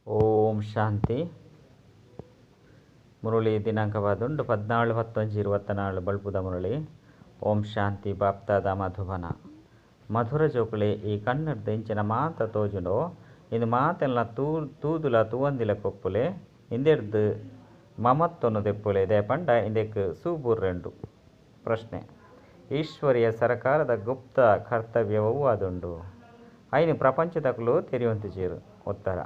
ಓಂ ಶಾಂತಿ. ಮುರಳಿ ದಿನಾಂಕವಾದುಂಡು 14-11-24 ಬಲ್ಪುದ ಮುರಳಿ. ಓಂ ಶಾಂತಿ. ಬಾಪ್ತಾದ ಮಧುಬನ ಮಧುರ ಜೋಕುಲೆ ಈ ಕನ್ನಡದ ಇಂಚಿನ ಮಾತ ತೋಜುಂಡೋ ಇಂದು ಮಾತೆಲ್ಲ ತೂದುಲ ತೂವಂದಿಲ ಕೊಪ್ಪುಲೆ ಇಂದೆಡ್ದು ಮಮತ್ತೊನ್ನು ತೆಪ್ಪುಲೆ ದೇ ಪಂಡ ಇಂದೆಕ್ ಸೂಬುರ್ರೆಂಡು. ಪ್ರಶ್ನೆ: ಈಶ್ವರಿಯ ಸರ್ಕಾರದ ಗುಪ್ತ ಕರ್ತವ್ಯವೂ ಅದುಂಡು ಐನು ಪ್ರಪಂಚದಕ್ಕಲು ತೆರೆಯುವಂತಿಜೀರು. ಉತ್ತರ: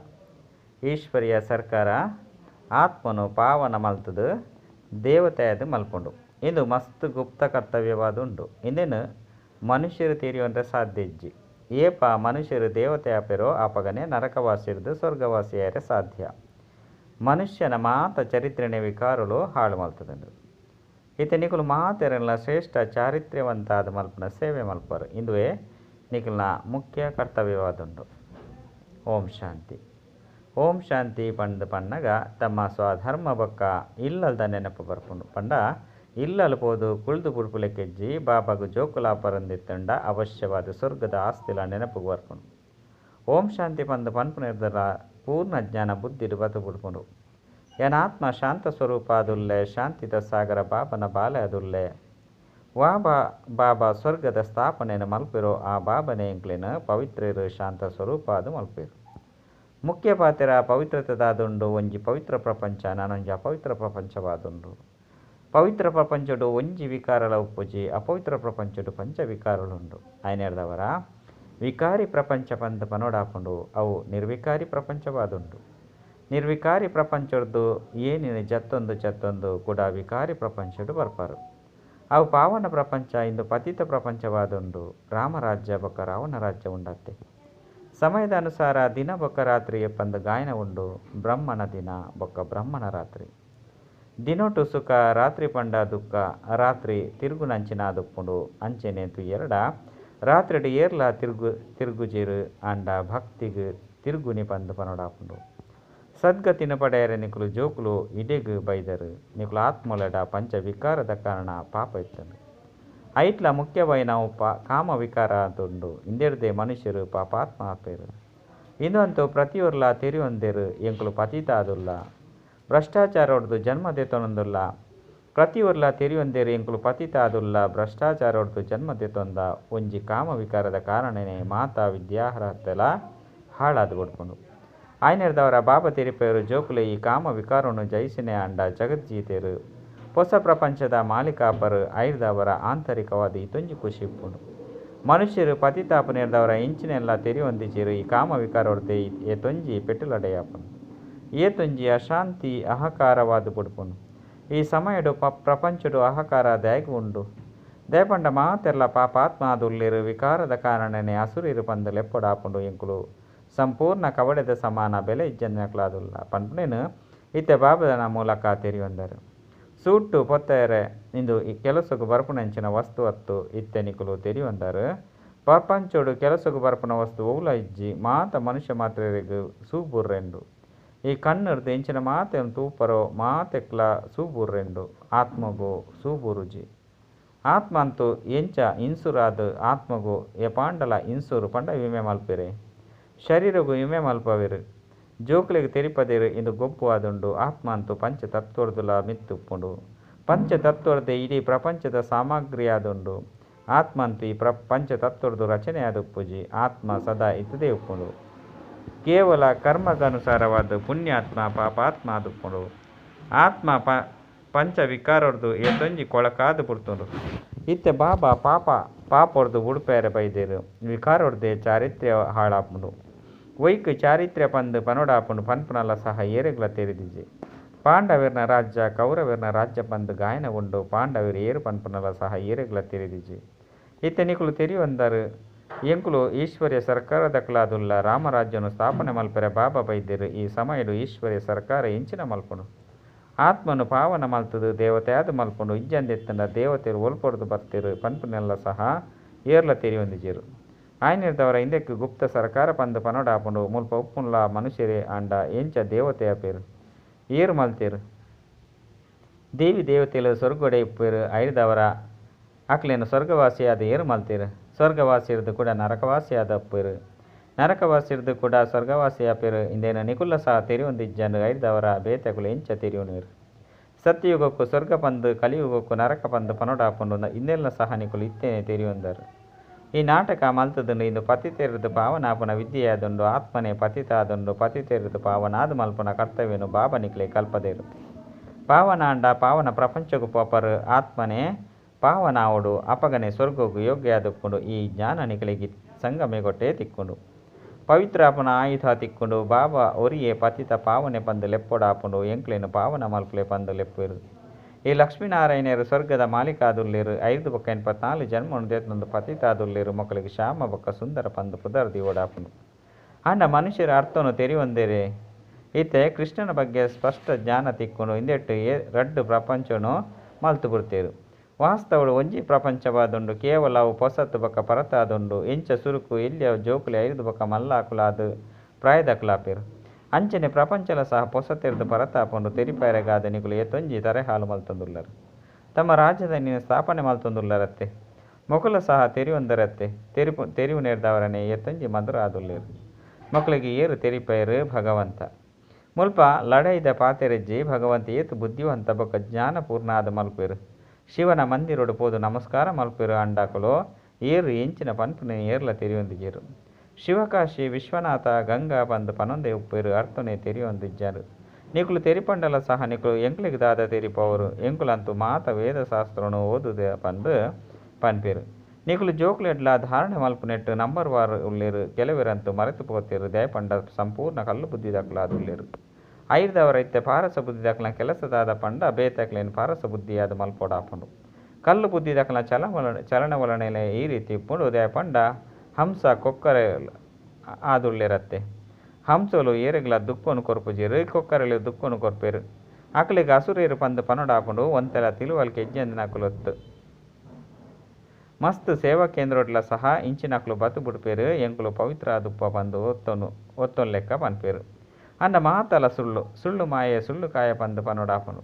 ಈಶ್ವರಿಯ ಸರ್ಕಾರ ಆತ್ಮನು ಪಾವನ ಮಲ್ತದು ದೇವತೆಯದು ಮಲ್ಪುಂಡು. ಇಂದು ಮಸ್ತ್ ಗುಪ್ತ ಕರ್ತವ್ಯವಾದುಂಡು. ಇಂದೇನು ಮನುಷ್ಯರು ತೆರೆಯುವಂಥ ಸಾಧ್ಯ ಇಜ್ಜಿ. ಏಪ ಮನುಷ್ಯರು ದೇವತೆ ಆಪೆರೋ ಆಪಗನೆ ನರಕವಾಸಿರ್ದು ಸ್ವರ್ಗವಾಸಿಯಾರೆ ಸಾಧ್ಯ. ಮನುಷ್ಯನ ಮಾತ ಚರಿತ್ರೆನೆ ವಿಕಾರಲು ಹಾಳು ಮಲ್ತದುಂಡು. ಇತ್ತೆ ನಿಕುಲು ಮಾತೆರಲ್ಲ ಶ್ರೇಷ್ಠ ಚಾರಿತ್ರ್ಯವಂತಾದ ಮಲ್ಪನ ಸೇವೆ ಮಲ್ಪರು. ಇಂದುವೇ ನಿಕಲ್ನ ಮುಖ್ಯ ಕರ್ತವ್ಯವಾದುಂಡು. ಓಂ ಶಾಂತಿ. ಓಂ ಶಾಂತಿ ಪಂಡ ಪನ್ನಗ ತಮ್ಮ ಸ್ವಧರ್ಮ ಬೊಕ್ಕ ಇಲ್ಲಲ್ದ ನೆನಪು ಬರ್ಪುಂಡು. ಪಂಡ ಇಲ್ಲಲು ಪೋದು ಕುಳ್ದು ಬುಡ್ಪುಲೆಕ್ಕೆಜ್ಜಿ ಬಾಬಾಗು ಜೋಕುಲಾಪರಂದಿತ್ತಂಡ ಅವಶ್ಯವಾದ ಸ್ವರ್ಗದ ಆಸ್ತಿಲ ನೆನಪುಗೆ ಬರ್ಪುಂಡು. ಓಂ ಶಾಂತಿ ಪಂದು ಪನ್ಪುನಿರ್ದರ ಪೂರ್ಣ ಜ್ಞಾನ ಬುದ್ಧಿಡು ಬತು ಬುಡ್ಪುಂಡು. ಏನಾತ್ಮ ಶಾಂತ ಸ್ವರೂಪ ಅದುಲ್ಲೆ ಶಾಂತಿದ ಸಾಗರ ಬಾಬನ ಬಾಲೆ ಅದುಲ್ಲೆ ಬಾಬಾ ಸ್ವರ್ಗದ ಸ್ಥಾಪನೆಯನ್ನು ಮಲ್ಪಿರೋ ಆ ಬಾಬನೇ ಎಂಕ್ಲಿನ ಪವಿತ್ರರು ಶಾಂತ ಸ್ವರೂಪ ಅದು ಮಲ್ಪಿರು. ಮುಖ್ಯ ಪಾತ್ರ ಪವಿತ್ರತದಾದುಂಡು. ಒಂಜಿ ಪವಿತ್ರ ಪ್ರಪಂಚ ನಾನೊಂಜಿ ಅಪವಿತ್ರ ಪ್ರಪಂಚವಾದುಂಡು. ಪವಿತ್ರ ಪ್ರಪಂಚಡು ಒಂಜಿ ವಿಕಾರಲ ಉಪ್ಪುಜಿ, ಅಪವಿತ್ರ ಪ್ರಪಂಚಡು ಪಂಚ ವಿಕಾರಳುಂಡು. ಐನೆರ್ದವರ ವಿಕಾರಿ ಪ್ರಪಂಚ ಪಂದ ಪನೋಡಾಪುಂಡು ಅವು ನಿರ್ವಿಕಾರಿ ಪ್ರಪಂಚವಾದುಂಡು. ನಿರ್ವಿಕಾರಿ ಪ್ರಪಂಚದ್ದು ಏನಿನ ಜತ್ತೊಂದು ಕೂಡ ವಿಕಾರಿ ಪ್ರಪಂಚಡು ಬರ್ಪಾರು. ಅವು ಪಾವನ ಪ್ರಪಂಚ ಇಂದು ಪತಿತ ಪ್ರಪಂಚವಾದುಂಡು. ರಾಮರಾಜ್ಯ ಬೊಕ್ಕ ರಾವಣ ರಾಜ್ಯ ಉಂಡತ್ತೆ. ಸಮಯದ ಅನುಸಾರ ದಿನ ಬೊಕ್ಕ ರಾತ್ರಿ ಪಂದ ಗಾಯನ ಉಂಡು. ಬ್ರಹ್ಮನ ದಿನ ಬೊಕ್ಕ ಬ್ರಹ್ಮನ ರಾತ್ರಿ. ದಿನೊಟ್ಟು ಸುಖ ರಾತ್ರಿ ಪಂಡ ದುಃಖ. ರಾತ್ರಿ ತಿರುಗುನಂಚಿನ ದುಪ್ಪುಂಡು ಅಂಚೆನೇತು ಎರಡ ರಾತ್ರಿಡು ಏರ್ಲ ತಿರುಗುಜಿರು ಅಂಡ ಭಕ್ತಿಗೆ ತಿರುಗುನಿ ಪಂದು ಪನೋಡಾಪುಂಡು. ಸದ್ಗತಿನ ಪಡೆಯರೆ ನಿಕುಲು ಜೋಕುಲು ಇಡೆಗು ಬೈದರು. ನಿಕುಲು ಆತ್ಮಲಡ ಪಂಚ ವಿಕಾರದ ಕಾರಣ ಪಾಪ ಇತ್ತನು. ಐಟ್ಲ ಮುಖ್ಯವಾಗಿ ನಾವು ಕಾಮ ವಿಕಾರ ಅಂತುಂಡು. ಇಂದೆಡ್ದೆ ಮನುಷ್ಯರು ಪಾಪಾತ್ಮ ಆಪೇರು. ಇಂದಂತೂ ಪ್ರತಿಯೊರ್ಲ ತೆರಿಯೊಂದೇರು ಎಂಕುಲು ಪತಿತ ಆದುಲ್ಲ. ಭ್ರಷ್ಟಾಚಾರ ಹೊಡೆದು ಜನ್ಮ ದೆತ್ತೊಂದುಲ್ಲ. ಪ್ರತಿಯೊರ್ಲ ತೆರಿಯೊಂದೇರು ಎಂಕುಲು ಪತಿತ ಆದುಲ್ಲ. ಭ್ರಷ್ಟಾಚಾರ ಹೊಡೆದು ಜನ್ಮ ದೆತ್ತೊಂದ ಒಂಜಿ ಕಾಮ ವಿಕಾರದ ಕಾರಣನೇ ಮಾತಾ ವಿದ್ಯಾರ್ಹತೆಲ ಹಾಳಾದು ಬಿಡ್ಕೊಂಡು. ಆಯ್ನೆರ್ದವರ ಬಾಬಾ ತೆರಿಪೇರು ಜೋಕುಲೆ ಈ ಕಾಮ ವಿಕಾರವನ್ನು ಜಯಿಸಿನೇ ಅಂಡ ಜಗಜ್ಜೀತೇರು ಹೊಸ ಪ್ರಪಂಚದ ಮಾಲೀಕಾಪರು ಐರ್ದವರ ಆಂತರಿಕವಾದ ಇತೊಂಜಿ ಖುಷಿ ಇಪ್ಪುಂಡು. ಮನುಷ್ಯರು ಪತಿತಾಪನೇರ್ದವರ ಇಂಚಿನೆಲ್ಲ ತೆರಿಯೊಂದಿಚಿರು ಈ ಕಾಮ ವಿಕಾರ ಹೊಡೆದೆ ಏತೊಂಜಿ ಪೆಟ್ಟುಲಡೆಯಾಪುಂಡು. ಏತೊಂಜಿ ಅಶಾಂತಿ ಅಹಕಾರವಾದು ಬಿಡ್ಪುಂಡು. ಈ ಸಮಯಡು ಪ್ರಪಂಚಡು ಅಹಕಾರ ದ್ಯಾಗು ಉಂಡು. ದೇಪಂಡ ಮಾತೆರ್ಲ ಪಾಪಾತ್ಮ ಆದುಲ್ಲೇರು ವಿಕಾರದ ಕಾರಣನೇ ಅಸುರಿರು ಪಂದು ಲೆಪ್ಪಡಾಪುಂಡು ಎಂಕುಲು ಸಂಪೂರ್ಣ ಕವಡೆದ ಸಮಾನ ಬೆಲೆ ಇಜ್ಜನ್ನಕ್ಲಾದುಲ್ಲ ಪಂಪನೇನು ಇತ್ತೆ ಬಾಬದನ ಮೂಲಕ ತೆರಿಯೊಂದರು. ಸೂಟ್ಟು ಪೊತ್ತೆರೆ ಇಂದು ಈ ಕೆಲಸಕ್ಕೆ ಬರ್ಪುನಂಚಿನ ವಸ್ತು ಹತ್ತು ಇತ್ತೆ ನಿಕುಲು ತೆರಿಯೊಂದರು. ಪ್ರಪಂಚೋಡು ಕೆಲಸಕ್ಕೆ ಬರ್ಪುನ ವಸ್ತು ಓಲ ಇಜ್ಜಿ ಮಾತ ಮನುಷ್ಯ ಮಾತ್ರೆರಿಗೂ ಸೂಬುರ್ರೆಂಡು. ಈ ಕಣ್ಣರ್ದು ಇಂಚಿನ ಮಾತೆಯನ್ನು ತೂಪರೋ ಮಾತೆಕ್ಲ ಸೂಬುರ್ರೆಂಡು. ಆತ್ಮಗು ಸೂಬುರುಜಿ. ಆತ್ಮ ಅಂತೂ ಎಂಚ ಇನ್ಸುರಾದು ಆತ್ಮಗು ಎ ಪಾಂಡಲ ಇನ್ಸೂರು ಪಂಡ ವಿಮೆ ಮಲ್ಪಿರೆ. ಶರೀರಗೂ ವಿಮೆ ಮಲ್ಪವಿರು. ಜೋಕುಲಿಗೆ ತೆರಿಪದಿರು ಇಂದು ಗೊಪ್ಪು ಆದುಂಡು. ಆತ್ಮ ಅಂತೂ ಪಂಚತತ್ವರ್ದುಲ ಮಿತ್ತುಪ್ಪುಂಡು. ಪಂಚತತ್ವರ್ದೆ ಇಡೀ ಪ್ರಪಂಚದ ಸಾಮಗ್ರಿ ಆದುಂಡು. ಆತ್ಮ ಅಂತೂ ಈ ಪಂಚತತ್ವರ್ದು ರಚನೆ ಆದುಪ್ಪುಜಿ. ಆತ್ಮ ಸದಾ ಇತದೇ ಉಪ್ಪುಂಡು. ಕೇವಲ ಕರ್ಮಗನುಸಾರವಾದ ಪುಣ್ಯಾತ್ಮ ಪಾಪಾತ್ಮ ಆದುಪ್ಪುಂಡು. ಆತ್ಮ ಪಂಚ ವಿಕಾರರ್ದು ಏತೊಂಜಿ ಕೊಳಕಾದು ಬಿಡ್ತುಂಡು. ಇತ್ತೆ ಬಾಬಾ ಪಾಪೊರ್ದು ಉಡುಪೇರೆ ಬೈದೇರು. ವಿಕಾರೊರ್ದೆ ಚಾರಿತ್ರ್ಯ ಹಾಳಾಪುಂಡು. ಒಯ್ಕು ಚಾರಿತ್ರ್ಯ ಪಂದು ಪನೋಡಾಪುಂಡು ಪನ್ಪುನಲ್ಲ ಸಹ ಏರೆಗ್ಲ ತೆರೆದಿಜಿ. ಪಾಂಡವಿರ್ನ ರಾಜ್ಯ ಕೌರವಿರ್ನ ರಾಜ್ಯ ಪಂದು ಗಾಯನ ಉಂಡು. ಪಾಂಡವಿರು ಏರು ಪನ್ಪುನಲ್ಲ ಸಹ ಏರೆಗ್ಲ ತೆರೆದಿಜಿ. ಇತ್ತೆ ನಿಕುಲು ತೆರಿಯೊಂದರು ಎಂಕುಲು ಈಶ್ವರ್ಯ ಸರ್ಕಾರದಕ್ಲಾದುಲ್ಲ. ರಾಮರಾಜ್ಯನು ಸ್ಥಾಪನೆ ಮಲ್ಪರೆ ಬಾಬಾ ಬೈದೇರು. ಈ ಸಮಯಡು ಈಶ್ವರ್ಯ ಸರ್ಕಾರ ಇಂಚಿನ ಮಲ್ಪುಂಡು. ಆತ್ಮನು ಪಾವನ ಮಲ್ತದು ದೇವತೆಯಾದ ಮಲ್ಪುಂಡು. ಇಜ್ಜಂದೆತ್ತಂಡ ದೇವತೆಯರು ಒಲ್ಪೊಡ್ದು ಬರ್ತಿರು ಪನ್ಪುನೆಲ್ಲ ಸಹ ಏರ್ಲ ತೆರಿಯೊಂದಿಜಿರು. ಆಯ್ನಿರ್ದವರ ಹಿಂದಕ್ಕೆ ಗುಪ್ತ ಸರ್ಕಾರ ಪಂದು ಪನೋಡಾಪುಂಡು. ಮುಲ್ಪ ಉಪ್ಪುನ್ಲ ಮನುಷ್ಯರೇ ಅಂಡ ಎಂಚ ದೇವತೆಯ ಪೇರು ಏರು ಮಲ್ತೇರು. ದೇವಿ ದೇವತೆಲು ಸ್ವರ್ಗೊಡೆ ಇಪ್ಪೇರು. ಐರ್ದವರ ಅಕ್ಲೇನು ಸ್ವರ್ಗವಾಸಿಯಾದ ಏರು ಮಲ್ತೇರು. ಸ್ವರ್ಗವಾಸಿಯರದು ಕೂಡ ನರಕವಾಸಿಯಾದ ಅಪ್ಪೇರು. ನರಕವಾಸಿರ್ದು ಕೂಡ ಸ್ವರ್ಗವಾಸಿ ಆಪಿರು ಇಂದೇನು ನಿಕುಲ್ಲ ಸಹ ತೆರಿಯೊಂದಿಜ್ಜನು ಐದವರ ಬೇತೆಗಳು ಎಂಚ ತೆರಿಯುನೀರು ಸತ್ಯಯುಗಕ್ಕೂ ಸ್ವರ್ಗ ಪಂದು ಕಲಿಯುಗಕ್ಕೂ ನರಕ ಪಂದು ಪನೊಡಾಪುಂಡು ಇನ್ನೆಲ್ಲ ಸಹ ನಿಕುಲು ಇತ್ತೇನೆ ತೆರಿಯೊಂದರು. ಈ ನಾಟಕ ಮಲ್ತದುಂಡು ಇಂದು ಪತಿತೆರದು ಪಾವನಾಪುನ ವಿದ್ಯೆಯಾದುಂಡು ಆತ್ಮನೇ ಪತಿತಾದುಂಡು ಪತಿತೆರದು ಪಾವನಾದು ಮಲ್ಪುನ ಕರ್ತವ್ಯನು ಬಾಬಾ ನಿಕ್ಲೆ ಕಲ್ಪದೇರು. ಪಾವನಾಂಡ ಪಾವನ ಪ್ರಪಂಚಕ್ಕೂ ಪೋಪರು ಆತ್ಮನೇ ಪಾವನಾವುಡು ಅಪಗನೆ ಸ್ವರ್ಗಕ್ಕೂ ಯೋಗ್ಯಾದುಪ್ಪುಂಡು ಈ ಜ್ಞಾನ ನಿಕಲಿಗೆ ಸಂಗಮೆಗೊಟ್ಟೆ ತಿಕ್ಕುಂಡು. ಪವಿತ್ರಾಪುನ ಆಯುಧ ತಿಕ್ಕುಂಡು ಬಾಬಾ ಒರಿಯೇ ಪತಿತ ಪಾವನೆ ಪಂದು ಲೆಪ್ಪೊಡಾಪುಂಡು ಎಂಕ್ಲೆನು ಪಾವನ ಮಲ್ಪುಲೆ ಪಂದು ಲೆಪ್ಪುವೆರು. ಈ ಲಕ್ಷ್ಮೀನಾರಾಯಣರು ಸ್ವರ್ಗದ ಮಾಲೀಕಾದುಲ್ಲೇರು 5 ಜನ್ಮನು ದೇತನೊಂದು ಪತಿತಾದುಲ್ಲೇರು ಮಕ್ಕಳಿಗೆ ಶ್ಯಾಮ ಬೊಕ್ಕ ಸುಂದರ ಪಂದು ಪುದರ್ದಿ ಓಡಾಪುಂಡು. ಅಂಡ ಮನುಷ್ಯರ ಅರ್ಥನು ತೆರಿಯೊಂದೇರೆ ಈತೆ ಕೃಷ್ಣನ ಬಗ್ಗೆ ಸ್ಪಷ್ಟ ಜ್ಞಾನ ತಿಕ್ಕುಂಡು ಇಂದೆಟ್ಟು ರಡ್ಡು ಪ್ರಪಂಚನು ಮಲ್ತು ಬಿಡ್ತೇರು. ವಾಸ್ತವಡು ಒಂಜಿ ಪ್ರಪಂಚವಾದುಂಡು ಕೇವಲ ಅವು ಪೊಸತ್ತು ಬೊಕ್ಕ ಪರತಾದುಂಡು ಎಂಚ ಸುರುಕು ಎಲ್ಲಿಯ ಜೋಕುಲೆ 5 ಬೊಕ್ಕ ಮಲ್ಲಾಕುಲಾದು ಪ್ರಾಯದಕ್ಲಾಪೇರು. ಅಂಚನೆ ಪ್ರಪಂಚಲ ಸಹ ಪೊಸತೆರ್ದು ಪರತಾಪುಂಡು ತೆರಿಪಾಯರೆಗಾದ ನಿಕುಲು ಎತ್ತೊಂಜಿ ತರೆಹಾಲು ಮಲ್ತೊಂದುಲ್ಲರು ತಮ್ಮ ರಾಜಧಾನಿಯ ಸ್ಥಾಪನೆ ಮಲ್ತೊಂದುಲ್ಲರತ್ತೆ ಮೊಕಲು ಸಹ ತೆರಿಯೊಂದರತ್ತೆ ತೆರಿವು ನೇರ್ದವರನೆ ಎತ್ತೊಂಜಿ ಮಧುರ ಆದುಲ್ಲೇರು ಮಕ್ಕಳಿಗೆ ಏರು ತೆರಿಪಾಯರು ಭಗವಂತ ಮುಲ್ಪ ಲಡೈದ ಪಾತೆರೆಜ್ಜಿ ಭಗವಂತ ಏತು ಬುದ್ಧಿವಂತ ಬೊಕ್ಕ ಜ್ಞಾನಪೂರ್ಣ ಆದ ಮಲ್ಪೇರು ಶಿವನ ಮಂದಿರೋಡು ಪೋದು ನಮಸ್ಕಾರ ಮಲ್ಪೇರು ಅಂಡಾಕುಲು ಏರು ಎಂಚಿನ ಪನ್ಪುನ ಏರ್ಲ ತೆರಿಯೊಂದಿಜೇರು. ಶಿವಕಾಶಿ ವಿಶ್ವನಾಥ ಗಂಗಾ ಪಂದು ಪನೊಂದೆ ಉಪ್ಪೇರು ಅರ್ಥನೆ ತೆರಿಯೊಂದಿಜ್ಜರು. ನಿಕುಲು ತೆರಿಪಂಡಲ ಸಹ ನಿಕುಲು ಎಂಕ್ಲಿಗೆ ದಾದ ತೆರಿಪವರು ಎಂಕುಲಂತೂ ಮಾತ ವೇದಶಾಸ್ತ್ರನು ಓದುದೆ ಪಂದು ಪನ್ಪೇರು. ನಿಕುಲು ಜೋಕ್ಲೆಡ್ಲ ಧಾರಣೆ ಮಲ್ಪುನೆಟ್ಟು ನಂಬರ್ ವಾರ್ ಉಳ್ಳೇರು ಕೆಲವರಂತೂ ಮರೆತು ಪೋತೇರು ದಯಪಂಡ ಸಂಪೂರ್ಣ ಕಲ್ಲು ಬುದ್ಧಿ ದಕ್ಲಾದುಲ್ಲೇರು. ಐದವರ ಇತ್ತೆ ಪಾರಸ ಬುದ್ಧಿ ದಕ್ಲ ಕೆಲಸದಾದ ಪಂಡ ಬೇತಕ್ಲೇನು ಪಾರಸ ಬುದ್ಧಿಯಾದ ಮಲ್ಪೋಡಾಪುಂಡು ಕಲ್ಲು ಬುದ್ಧಿ ದಕ್ಲ ಚಲನವಲನೆಲೆ ಈ ರೀತಿ ಇಪ್ಪುಂಡು ದಯಪಂಡ ಹಂಸ ಕೊಕ್ಕರೆ ಆದುಲ್ಲೇರತ್ತೆ ಹಂಸಲು ಏರೆಗ್ಲ ದುಕ್ಕನು ಕೊರ್ಪುಜೇರು ಕೊಕ್ಕರೆಲು ದುಕ್ಕನು ಕೊರ್ಪೇರು ಅಕಲಿಗೆ ಅಸುರೇರು ಪಂದು ಪನೊಡಾಪುಂಡು ಒಂತೆಲ ತಿಳುವಲ್ಕೆ ಎಜ್ಜೆಂದು ನಕುಲೊತ್ತು ಮಸ್ತ್ ಸೇವಾ ಕೇಂದ್ರೋಡ್ಲ ಸಹ ಇಂಚಿನಕ್ಲು ಬತು ಬುಡ್ಪೇರು ಎಂಕುಲು ಪವಿತ್ರ ದುಪ್ಪ ಪಂದು ಒತ್ತೊನ್ ಲೆಕ್ಕ ಪನ್ಪೇರು. ಅಂಡ ಮಾತಲ ಸುಳ್ಳು ಮಾಯೆ ಸುಳ್ಳು ಕಾಯ ಪಂದು ಪನೊಡಾಪುಂಡು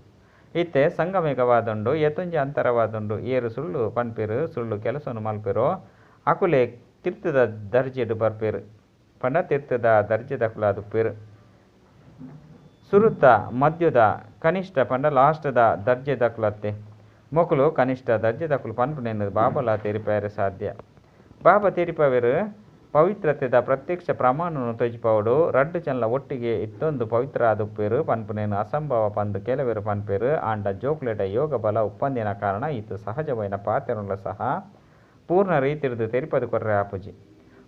ಇತ್ತೆ ಸಂಗಮೇಘವಾದುಂಡು ಎತ್ತೊಂಜಿ ಅಂತರವಾದುಂಡು ಏರು ಸುಳ್ಳು ಪನ್ಪೇರು ಸುಳ್ಳು ಕೆಲಸನು ಮಲ್ಪೇರೋ ಅಕುಲೆ ತೀರ್ಥದ ದರ್ಜೆಡು ಬರ್ಪೇರು ಪಂಡ ತೀರ್ಥದ ದರ್ಜೆದಕುಲಾದುಪ್ಪೇರು. ಸುರುತ ಮಧ್ಯದ ಕನಿಷ್ಠ ಪಂಡ ಲಾಸ್ಟದ ದರ್ಜೆದಕುಲತ್ತೆ ಮೊಕಲು ಕನಿಷ್ಠ ದರ್ಜೆದಕುಲು ಪನ್ಪುನೆನ್ನು ಬಾಬಲ ತೆರಿಪಾಯರೆ ಸಾಧ್ಯ. ಬಾಬಾ ತೆರಿಪವೇರು ಪವಿತ್ರತೆದ ಪ್ರತ್ಯಕ್ಷ ಪ್ರಮಾಣನು ತೊಜಿಪವಡು ರಡ್ಡು ಚನ್ಲ ಒಟ್ಟಿಗೆ ಇತ್ತೊಂದು ಪವಿತ್ರ ಆದುಪ್ಪೇರು ಪನ್ಪುನೇನು ಅಸಂಭವ ಪಂದು ಕೆಲವೇರು ಪನ್ಪೇರು ಆಂಡ ಜೋಕ್ಲೆಟ ಯೋಗ ಬಲ ಉಪ್ಪಂದಿನ ಕಾರಣ ಈತು ಸಹಜವೈನ ಪಾತ್ರೆನುಲ ಸಹ ಪೂರ್ಣ ರೀತಿರ್ದು ತೆರಿಪದು ಕೊರ್ರೆ ಆಪುಜಿ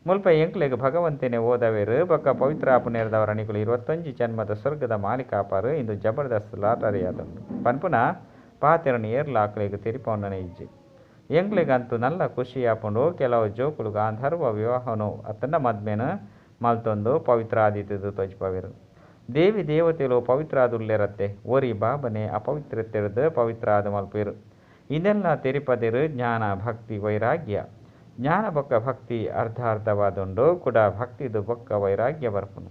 ಮುಲ್ಪ ಎಂಕ್ಲೆಗ್ ಭಗವಂತನೇ ಓದವೇರು ಬೊಕ್ಕ ಪವಿತ್ರ ಆಪು ನೇರ್ದವರ ನಿಕುಲು 21 ಜನ್ಮದ ಸ್ವರ್ಗದ ಮಾಲಿಕ ಆಪಾರು ಇಂದು ಜಬರ್ದಸ್ತ್ ಲಾಟರಿ ಆದುಂಡು ಪನ್ಪುನ ಪಾತೆರನು ಏರ್ಲ ಆಕಲಿಗೆ ತೆರಿಪವಣ್ಣನೆ ಇಜ್ಜಿ ಎಂಕ್ಲೆಗಂತೂ ನಲ್ಲ ಖುಷಿ ಆಪುಂಡು ಕೆಲವು ಜೋಕುಲು ಗಾಂಧರ್ವ ವಿವಾಹನು ಅತ್ತಂಡ ಮದ್ಮೇನು ಮಲ್ತೊಂದು ಪವಿತ್ರ ಆದಿತ್ಯದು ತೊಜ್ಪವೇರು. ದೇವಿ ದೇವತೆಲು ಪವಿತ್ರ ಆದುಲ್ಲೇರತ್ತೆ ಓರಿ ಬಾಬನೆ ಅಪವಿತ್ರತೆರ್ದು ಪವಿತ್ರ ಆದು ಮಲ್ಪೇರು. ಇದೆಲ್ಲ ತೆರಿಪದಿರು ಜ್ಞಾನ ಭಕ್ತಿ ವೈರಾಗ್ಯ ಜ್ಞಾನ ಬೊಕ್ಕ ಭಕ್ತಿ ಅರ್ಧವಾದುಂಡು ಕೂಡ ಭಕ್ತಿದು ಬೊಕ್ಕ ವೈರಾಗ್ಯ ಬರ್ಪುನು.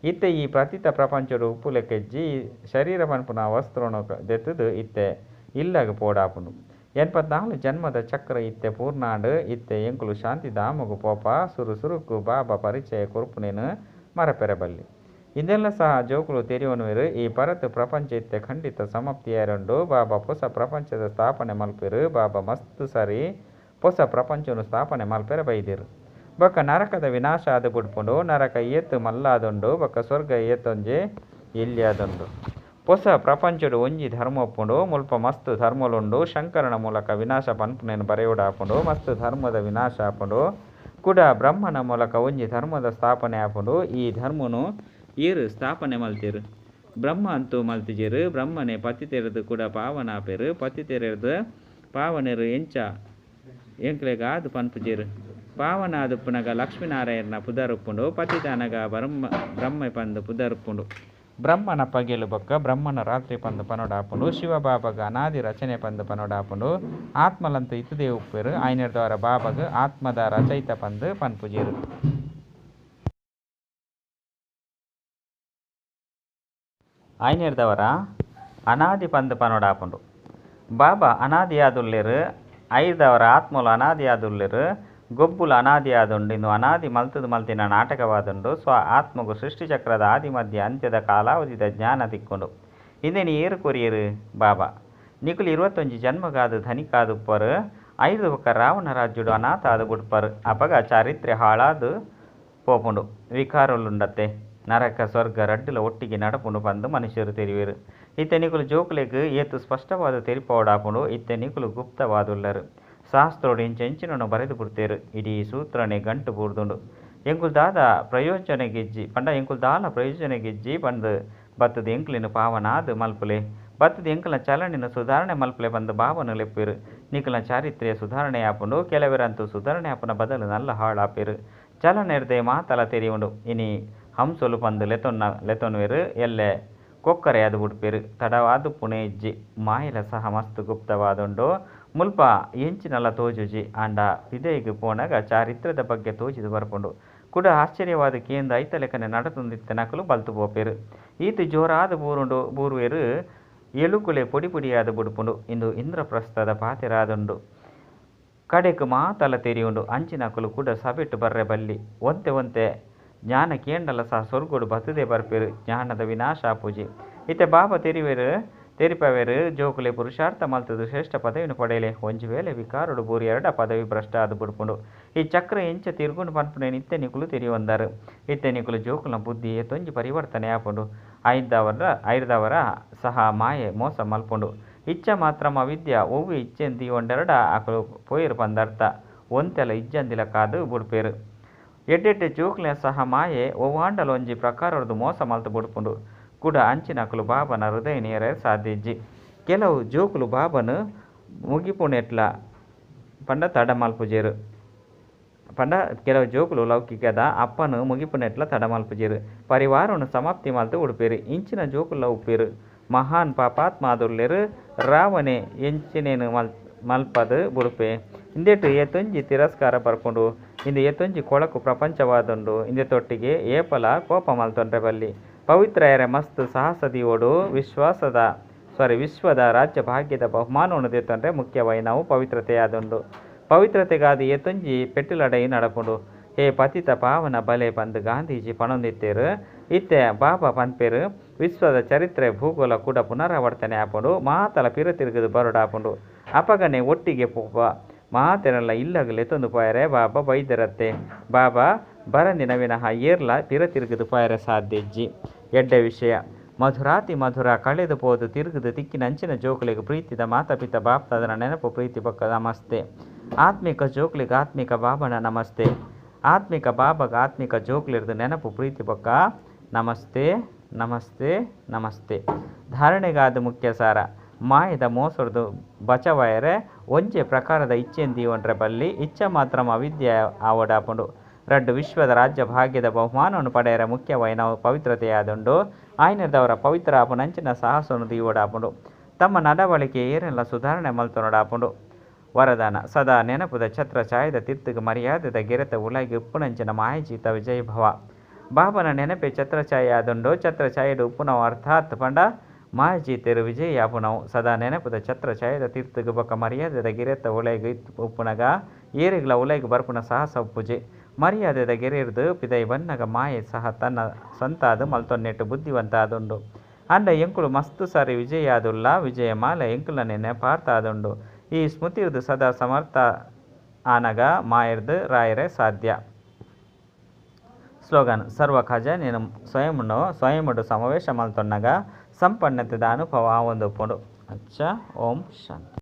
ಇತ್ತೆ ಈ ಪ್ರತೀತ ಪ್ರಪಂಚಡು ಉಪ್ಪು ಲೆಕ್ಕೆಜ್ಜಿ ಶರೀರ ಪನ್ಪುನ ವಸ್ತ್ರನು ದೆತ್ತದು ಇತ್ತೆ ಇಲ್ಲಗ ಪೋಡಾಪುಂಡು 84 ಜನ್ಮದ ಚಕ್ರ ಇತ್ತೆ ಪೂರ್ಣಾಂಡು ಇತ್ತೆ ಎಂಕುಲು ಶಾಂತಿ ಧಾಮಗು ಪೋಪ ಸುರುಕು ಬಾಬಾ ಪರಿಚಯ ಕೊರ್ಪುನೇನು ಮರಪೆರಬಲ್ಲಿ ಇದೆಲ್ಲ ಸಹ ಜೋಕುಲು ತೆರಿವನುವೆರು. ಈ ಪರತು ಪ್ರಪಂಚ ಇತ್ತೆ ಖಂಡಿತ ಸಮಾಪ್ತಿಯಾರಂಡು ಬಾಬಾ ಹೊಸ ಪ್ರಪಂಚದ ಸ್ಥಾಪನೆ ಮಲ್ಪೇರು. ಬಾಬಾ ಮಸ್ತ್ ಸರಿ ಹೊಸ ಪ್ರಪಂಚನು ಸ್ಥಾಪನೆ ಮಲ್ಪೆರ ಬೈದಿರು ಬೊಕ್ಕ ನರಕದ ವಿನಾಶ ಆದು ಬುಡ್ಪುಂಡು ನರಕ ಏತು ಮಲ್ಲಾದುಂಡು ಬೊಕ್ಕ ಸ್ವರ್ಗ ಏತೊಂಜೆ ಎಲ್ಲಿಯಾದುಂಡು ಹೊಸ ಪ್ರಪಂಚಡು ಒಂಜಿ ಧರ್ಮ ಒಪ್ಪುಂಡು ಮುಲ್ಪ ಮಸ್ತ್ ಧರ್ಮಲುಂಡು ಶಂಕರನ ಮೂಲಕ ವಿನಾಶ ಪನ್ಪುನೇನು ಬರೆಯೋಡಾಪುಂಡು ಮಸ್ತ್ ಧರ್ಮದ ವಿನಾಶ ಆಪುಂಡು ಕೂಡ ಬ್ರಹ್ಮನ ಮೂಲಕ ಒಂಜಿ ಧರ್ಮದ ಸ್ಥಾಪನೆ ಆಪುಂಡು. ಈ ಧರ್ಮನು ಏರು ಸ್ಥಾಪನೆ ಮಲ್ತೇರು ಬ್ರಹ್ಮ ಅಂತೂ ಮಲ್ತಿಜೇರು ಬ್ರಹ್ಮನೆ ಪತಿತೆರೆದು ಕೂಡ ಪಾವನ ಆಪೇರು ಪತಿತೆರೆದು ಪಾವನೆರು ಎಂಚ ಎಂಕ್ಲೆಗಾದು ಪನ್ಪುಜೇರು ಪಾವನ ಆದುಪ್ಪುನಗ ಲಕ್ಷ್ಮೀನಾರಾಯಣನ ಪುದರುಪ್ಪುಂಡು ಪತಿತಾನಗ ಬ್ರಹ್ಮ ಪಂದು ಪುದರುಪ್ಪುಂಡು ಬ್ರಹ್ಮನ ಪಗೆಲು ಬೊಕ್ಕ ಬ್ರಹ್ಮನ ರಾತ್ರಿ ಪಂದು ಪನೊಡಾಪುಂಡು ಶಿವಬಾಬಗ ಅನಾದಿ ರಚನೆ ಪಂದು ಪನೊಡಾಪುಂಡು ಆತ್ಮಲಂತು ಇತ್ತುದೇ ಉಪ್ಪೇರು ಐನೆರ್ದವರ ಬಾಬಗ ಆತ್ಮದ ರಚಯಿತ ಪಂದು ಪನ್ಪುಜೇರು. ಐನೆರ್ದವರ ಅನಾದಿ ಪಂದು ಪನೊಡಾಪುಂಡು ಬಾಬಾ ಅನಾದಿಯಾದುಲ್ಲೇರು ಐದವರ ಆತ್ಮಲು ಅನಾದಿಯಾದುಲ್ಲೇರು ಗೊಬ್ಬುಲು ಅನಾದಿ ಆದುಂಡು ಇಂದು ಅನಾದಿ ಮಲ್ತದು ಮಲ್ತಿನ ನಾಟಕವಾದುಂಡು. ಸ್ವ ಆತ್ಮಗೂ ಸೃಷ್ಟಿಚಕ್ರದ ಆದಿ ಮಧ್ಯ ಅಂತ್ಯದ ಕಾಲಾವಧಿದ ಜ್ಞಾನ ತಿಕ್ಕೊಂಡು ಇಂದೇನು ಏರು ಕೊರಿಯರು ಬಾಬಾ ನಿಕುಲು 21 ಜನ್ಮಗಾದು ಧನಿಕಾದುಪ್ಪರು 5 ಪಕ್ಕ ರಾವಣ ರಾಜ್ಯುಡು ಅನಾಥ ಆದು ಬಿಡ್ಪರು. ಅಪಗ ಚಾರಿತ್ರ್ಯ ಹಾಳಾದು ಪೋಪುಂಡು ವಿಕಾರಲುಂಡತ್ತೆ ನರಕ ಸ್ವರ್ಗ ರಡ್ಡುಲ ಒಟ್ಟಿಗೆ ನಡಪುಂಡು ಬಂದು ಮನುಷ್ಯರು ತೆರಿವೇರು. ಇತ್ತೆ ನಿಕುಲು ಜೋಕುಲೆಗ್ ಏತು ಸ್ಪಷ್ಟವಾದ ತೆರಿಪೋಡಾಪುಂಡು. ಇತ್ತೆ ನಿಕುಲು ಗುಪ್ತವಾದುಳ್ಳರು ಶಾಸ್ತ್ರೋಡು ಎಂಚೆಂಚಿನನ್ನು ಬರೆದು ಬಿಡ್ತೇರು. ಇಡೀ ಸೂತ್ರನೆ ಗಂಟು ಬೂರ್ದುಂಡು ಎಂಕುಲು ದಾದ ಪ್ರಯೋಜನ ಗೆಜ್ಜಿ ಪಂಡ ಎಂಕುಲು ದಾಲ ಪ್ರಯೋಜನ ಗೆಜ್ಜಿ ಬಂದು ಬತ್ತದ ಎಂಕುಲಿನ ಪಾವನಾದು ಮಲ್ಪುಲೆ ಬತ್ತದ ಎಂಕುಲ ಚಲನಿನ ಸುಧಾರಣೆ ಮಲ್ಪಲೆ ಬಂದು ಭಾವನ ಲೆಪ್ಪೇರು. ನಿಕುಲ ಚಾರಿತ್ರ್ಯ ಸುಧಾರಣೆ ಆಪುಂಡು ಕೆಲವರಂತೂ ಸುಧಾರಣೆ ಆಪುನ ಬದಲು ನಲ್ಲ ಹಾಳಾಪೇರು. ಚಲನೆರ್ದೆ ಮಾತಲ ತೆರಿಯುಂಡು ಇನಿ ಹಂಸೊಲು ಪಂದು ಲೆತೊನ್ವೇರು ಎಲ್ಲೆ ಕೊಕ್ಕರೆ ಅದು ಬಿಡ್ಪೇರು. ತಡವಾದು ಪುಣೆ ಇಜ್ಜಿ ಮಾಯಲ ಸಹ ಮಸ್ತ್ ಗುಪ್ತವಾದುಂಡು ಮುಲ್ಪ ಎಂಚಿನಲ್ಲ ತೋಜುಜಿ ಆಂಡ ಪಿದೆಗೆ ಪೋನಾಗ ಚಾರಿತ್ರ್ಯದ ಬಗ್ಗೆ ತೋಜಿದು ಬರ್ಪುಂಡು. ಕೂಡ ಆಶ್ಚರ್ಯವಾದ ಕೇಂದ್ರ ಐತ ಲೆಕ್ಕನೆ ನಡತುಂದಿತ್ತೆ ನಕಲು ಬಲ್ತು ಪೋಪೇರು. ಈತು ಜೋರಾದ ಬೂರ್ವೇರು ಎಳುಕುಲೆ ಪೊಡಿ ಪೊಡಿಯಾದ ಬುಡುಪುಂಡು. ಇಂದು ಇಂದ್ರಪ್ರಸ್ಥದ ಪಾತೆರಾದುಂಡು ಕಡೆಕ್ ಮಾತಲ ತೆರಿಯುಂಡು ಅಂಚಿನಕಲು ಕೂಡ ಸಬೆಟ್ಟು ಬರ್ರೆ ಬಲ್ಲಿ ಒಂತೆ ಜ್ಞಾನ ಕೇಂಡಲ ಸಹ ಸ್ವರ್ಗೋಡು ಬತ್ತದೇ ಬರ್ಪೇರು. ಜ್ಞಾನದ ವಿನಾಶ ಪೂಜೆ ಇತ್ತೆ ಬಾಬಾ ತೆರಿಪವೇರು ಜೋಕುಲೆ ಪುರುಷಾರ್ಥ ಮಲ್ತದು ಶ್ರೇಷ್ಠ ಪದವಿನ ಪಡೆಯಲೆ ಒಂಜಿ ವೇಳೆ ವಿಕಾರುಡು ಬೂರಿ 2 ಪದವಿ ಭ್ರಷ್ಟ ಆದು ಬಿಡ್ಪುಂಡು. ಈ ಚಕ್ರ ಎಂಚ ತಿರ್ಗುಂಡು ಪನ್ಪುನೇನು ಇತ್ತೆ ನಿಕುಲು ತೆರಿಯೊಂದಾರು. ಇತ್ತೆ ನಿಕುಲು ಜೋಕುಲ ಬುದ್ಧಿ ತೊಂಜಿ ಪರಿವರ್ತನೆ ಆಪುಂಡು. ಐದವರ ಸಹ ಮಾಯೆ ಮೋಸ ಮಲ್ಪುಂಡು. ಇಚ್ಛ ಮಾತ್ರ ಅವಿದ್ಯ ಒವ್ವು ಇಚ್ಛೆಂದಿ ಒಂದೆರಡ ಆಕಲು ಪೋಯರು ಪಂದರ್ಥ ಒಂತೆಲ ಇಜ್ಜಂದಿಲ ಕಾದು ಬಿಡ್ಪೇರು. ಎಡ್ಡೆಡ್ಡೆ ಜೋಕುಲ ಸಹ ಮಾಯೆ ಒವ್ವಾಂಡಲ ಒಂಜಿ ಪ್ರಕಾರದ್ದು ಮೋಸ ಮಲ್ತು ಬಿಡ್ಪುಂಡು. ಕೂಡ ಅಂಚಿನಕಲು ಬಾಬನ ಹೃದಯ ನೇರ ಸಾಧ್ಯಜ್ಜಿ ಕೆಲವು ಜೋಕುಲು ಬಾಬನು ಮುಗಿಪುಣೆಟ್ಲ ಪಂಡ ತಡ ಮಲ್ಪುಜೇರು ಪಂಡ ಕೆಲವು ಜೋಕುಲು ಲೌಕಿಕದ ಅಪ್ಪನು ಮುಗಿಪುಣೆಟ್ಲ ತಡ ಮಲ್ಪುಜೇರು ಪರಿವಾರನು ಸಮಾಪ್ತಿ ಮಲ್ತು ಉಡುಪೇರು. ಇಂಚಿನ ಜೋಕುಲ ಉಪ್ಪೇರು ಮಹಾನ್ ಪಾಪಾತ್ಮಾದುರ್ಲೆರು ರಾವಣೆ ಎಂಚಿನೇನು ಮಲ್ಪದು ಬುಡುಪೆ ಇಂದೆಟ್ಟು ಏತೊಂಜಿ ತಿರಸ್ಕಾರ ಬರ್ಕೊಂಡು ಇಂದು ಏತೊಂಜಿ ಕೊಳಕು ಪ್ರಪಂಚವಾದುಂಡು. ಇಂದೆ ತೊಟ್ಟಿಗೆ ಏಪಲ ಕೋಪ ಮಲ್ತೊಂಡ್ರೆ ಬಲ್ಲಿ ಪವಿತ್ರಯರ ಮಸ್ತ್ ಸಾಹಸದಿಯೋಡು ವಿಶ್ವದ ರಾಜ್ಯ ಭಾಗ್ಯದ ಬಹುಮಾನವನ್ನು ತೆತ್ತಂಡ್ರೆ ಮುಖ್ಯವಾಗಿ ನಾವು ಪವಿತ್ರತೆಯಾದುಂಡು. ಪವಿತ್ರತೆಗಾದ ಏತೊಂಜಿ ಪೆಟ್ಟುಲಡೈ ನಡಪುಂಡು. ಹೇ ಪತಿತ ಪಾವನ ಬಲೆ ಬಂದು ಗಾಂಧೀಜಿ ಪಣೊಂದಿತ್ತೇರು. ಇತ್ತೆ ಬಾಬಾ ಪನ್ಪೇರು ವಿಶ್ವದ ಚರಿತ್ರೆ ಭೂಗೋಳ ಕೂಡ ಪುನರಾವರ್ತನೆ ಆಪುಂಡು. ಮಾತಲ ಪಿರ ತಿರುಗದು ಬರುಡಾಪುಂಡು. ಅಪಗನೆ ಒಟ್ಟಿಗೆ ಪೋಪ ಮಾತೆರಲ್ಲ ಇಲ್ಲಗಲೆ ತಂದು ಪಾಯರೆ ಬಾಬಾ ಬೈದರತ್ತೆ ಬಾಬಾ ಬರಂದಿನ ವಿನಃ ಏರ್ಲ ಪಿರ ತಿರುಗದು ಪಾಯರೆ ಸಾಧ್ಯಜ್ಜಿ. ಎಡ್ಡೆ ವಿಷಯ ಮಧುರಾತಿ ಮಧುರ ಕಳೆದು ಪೋದು ತಿರುಗದು ತಿಕ್ಕಿನ ಅಂಚಿನ ಜೋಕುಲಿಗೆ ಪ್ರೀತಿದ ಮಾತಾಪಿತ ಬಾಪ್ತಾದನ ನೆನಪು ಪ್ರೀತಿ ಪಕ್ಕ ನಮಸ್ತೆ. ಆತ್ಮಿಕ ಜೋಕುಲಿಗೆ ಆತ್ಮಿಕ ಬಾಬನ ನಮಸ್ತೆ. ಆತ್ಮಿಕ ಬಾಬಾಗ ಆತ್ಮಿಕ ಜೋಕುಲಿರ್ದು ನೆನಪು ಪ್ರೀತಿ ಪಕ್ಕ ನಮಸ್ತೆ ನಮಸ್ತೆ ನಮಸ್ತೆ. ಧಾರಣೆಗಾದ ಮುಖ್ಯ ಸಾರ ಮಾಯದ ಮೋಸರದು ಬಚವಾಯರೆ ಒಂಜೆ ಪ್ರಕಾರದ ಇಚ್ಛೆಂದೀವೊಂಡ್ರೆ ಬಲ್ಲಿ ಇಚ್ಛ ಮಾತ್ರ ಅವಿದ್ಯೆ ಆವಡಾಪುಂಡು. ರಡ್ಡು ವಿಶ್ವದ ರಾಜ್ಯ ಭಾಗ್ಯದ ಬಹುಮಾನವನ್ನು ಪಡೆಯರ ಮುಖ್ಯವಾಗಿ ನಾವು ಪವಿತ್ರತೆಯಾದುಂಡು. ಆಯ್ನದವರ ಪವಿತ್ರ ಆಪುನಂಚಿನ ಸಾಹಸವನ್ನು ದೀವೋಡಾಪುಂಡು. ತಮ್ಮ ನಡವಳಿಕೆ ಏರೆಲ್ಲ ಸುಧಾರಣೆ ಮಲ್ತೊನಡಾಪುಂಡು. ವರದಾನ ಸದಾ ನೆನಪುದ ಛತ್ರ ಛಾಯದ ತಿರ್ತುಗ ಮರ್ಯಾದದ ಗೆರೆತ ಉಲಗಿ ಉಪ್ಪುನಂಚಿನ ಮಾಯಜೀತ ವಿಜಯಭವ. ಬಾಬನ ನೆನಪೆ ಛತ್ರ ಛಾಯೆ ಆದುಂಡು. ಛತ್ರ ಛಾಯೆಡು ಉಪ್ಪುನವು ಅರ್ಥಾತ್ ಪಂಡ ಮಾಯಜೀತೆರು ವಿಜಯ ಆಪುನವು. ಸದಾ ನೆನಪುದ ಛತ್ರ ಛಾಯದ ತಿರ್ತುಗ ಬೊಕ್ಕ ಮರ್ಯಾದದ ಗೆರೆತ ಉಲಗಿ ಉಪ್ಪುನಗ ಏರಿಗ್ಲ ಉಲಗಿ ಬರ್ಪುನ ಸಾಹಸ ಉಪ್ಪುಜೆ. ಮರ್ಯಾದೆದ ಗೆರೆರ್ದು ಪಿದೈ ಬನ್ನಗ ಮಾಯೆ ಸಹ ತನ್ನ ಸ್ವಂತಾದು ಮಲ್ತೊನ್ನೆಟ್ಟು ಬುದ್ಧಿವಂತ ಆದುಂಡು. ಅಂಡ ಎಂಕುಲು ಮಸ್ತು ಸಾರಿ ವಿಜಯ ಆದುಲ್ಲ ವಿಜಯ ಮಾಲ ಎಂಕುಲನೆ ನೆಪಾರ್ಥ ಆದುಂಡು. ಈ ಸ್ಮೃತಿರ್ದು ಸದಾ ಸಮರ್ಥ ಆನಗ ಮಾಯರ್ದು ರಾಯರೆ ಸಾಧ್ಯ. ಸ್ಲೋಗನ್ ಸರ್ವ ಖಜಾನೆಯನ್ನು ಸ್ವಯಂಡು ಸಮಾವೇಶ ಮಲ್ತೊನ್ನಗ ಸಂಪನ್ನತೆದ ಅನುಭವ ಒಂದು ಪುಂಡು. ಅಚ್ಚ ಓಂ ಶಾಂತಿ.